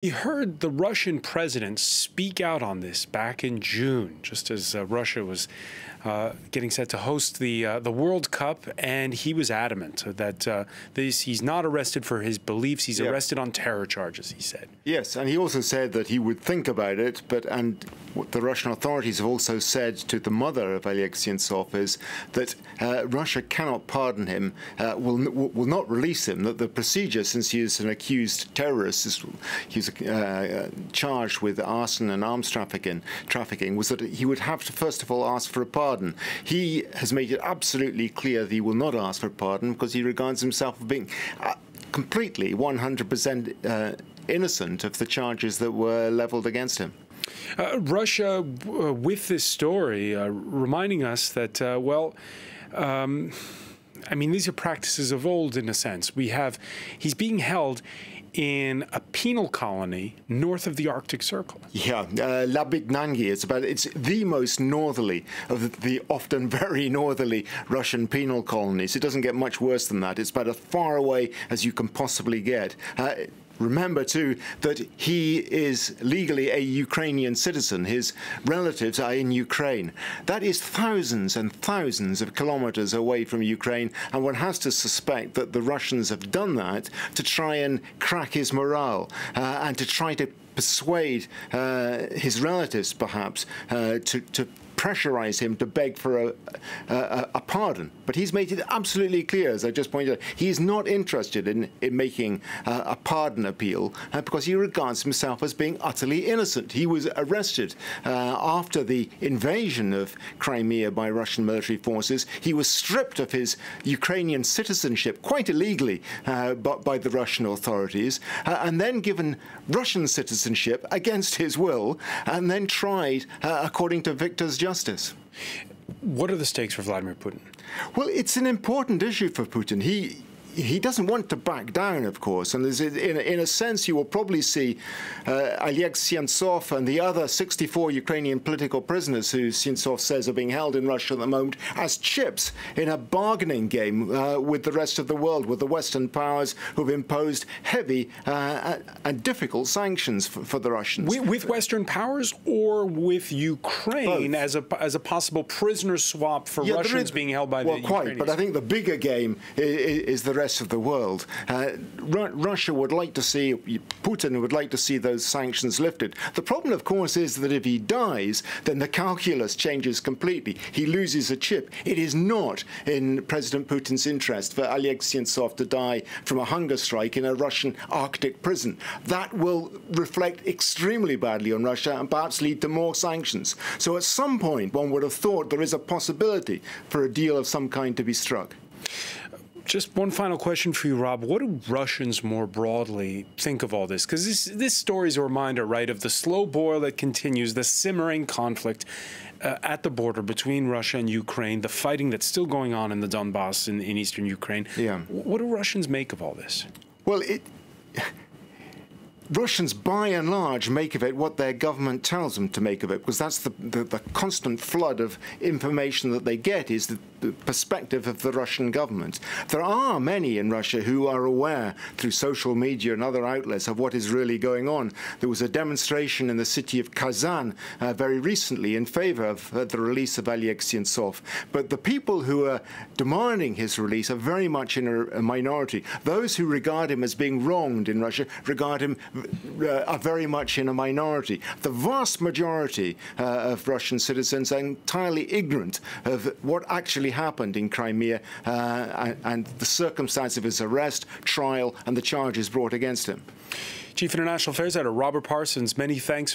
We heard the Russian president speak out on this back in June, just as Russia was getting set to host the World Cup, and he was adamant that he's not arrested for his beliefs. He's arrested on terror charges, he said. Yes, and he also said that he would think about it, and what the Russian authorities have also said to the mother of Oleg Sentsov is that Russia cannot pardon him, will not release him, that the procedure, since he is an accused terrorist, he's charged with arson and arms trafficking, was that he would have to first of all ask for a pardon. He has made it absolutely clear that he will not ask for a pardon because he regards himself as being completely 100% innocent of the charges that were leveled against him. Russia, with this story, reminding us that, I mean, these are practices of old in a sense. He's being held in a penal colony north of the Arctic Circle. Yeah, Labitnangi. It's the most northerly of the often very northerly Russian penal colonies. It doesn't get much worse than that. It's about as far away as you can possibly get. Remember, too, that he is legally a Ukrainian citizen. His relatives are in Ukraine. That is thousands and thousands of kilometers away from Ukraine, and one has to suspect that the Russians have done that to try and crack his morale and to try to persuade his relatives, perhaps, to pressurize him to beg for a pardon. But he's made it absolutely clear, as I just pointed out, he is not interested in making a pardon appeal because he regards himself as being utterly innocent. He was arrested after the invasion of Crimea by Russian military forces. He was stripped of his Ukrainian citizenship, quite illegally, by the Russian authorities, and then given Russian citizenship against his will, and then tried according to Victor's justice. What are the stakes for Vladimir Putin? Well, it's an important issue for Putin. He doesn't want to back down, of course, and in a sense you will probably see Oleg Sentsov and the other 64 Ukrainian political prisoners who Sentsov says are being held in Russia at the moment as chips in a bargaining game with the rest of the world, with the Western powers who've imposed heavy and difficult sanctions for the Russians. With Western powers or with Ukraine as a possible prisoner swap for Russians being held by the Ukrainians? Well, quite, but I think the bigger game is the rest of the world. Russia would like to see, Putin would like to see those sanctions lifted. The problem, of course, is that if he dies, then the calculus changes completely. He loses a chip. It is not in President Putin's interest for Oleg Sentsov to die from a hunger strike in a Russian Arctic prison. That will reflect extremely badly on Russia and perhaps lead to more sanctions. So at some point, one would have thought there is a possibility for a deal of some kind to be struck. Just one final question for you, Rob. What do Russians more broadly think of all this? Because this story is a reminder, right, of the slow boil that continues, the simmering conflict at the border between Russia and Ukraine, the fighting that's still going on in the Donbass in eastern Ukraine. Yeah. What do Russians make of all this? Well, Russians, by and large, make of it what their government tells them to make of it, because that's the constant flood of information that they get is the perspective of the Russian government. There are many in Russia who are aware through social media and other outlets of what is really going on. There was a demonstration in the city of Kazan very recently in favor of the release of Oleg Sentsov. But the people who are demanding his release are very much in a minority. Those who regard him as being wronged in Russia regard him are very much in a minority. The vast majority of Russian citizens are entirely ignorant of what actually happened in Crimea and the circumstance of his arrest, trial, and the charges brought against him. Chief International Affairs Editor Robert Parsons, many thanks.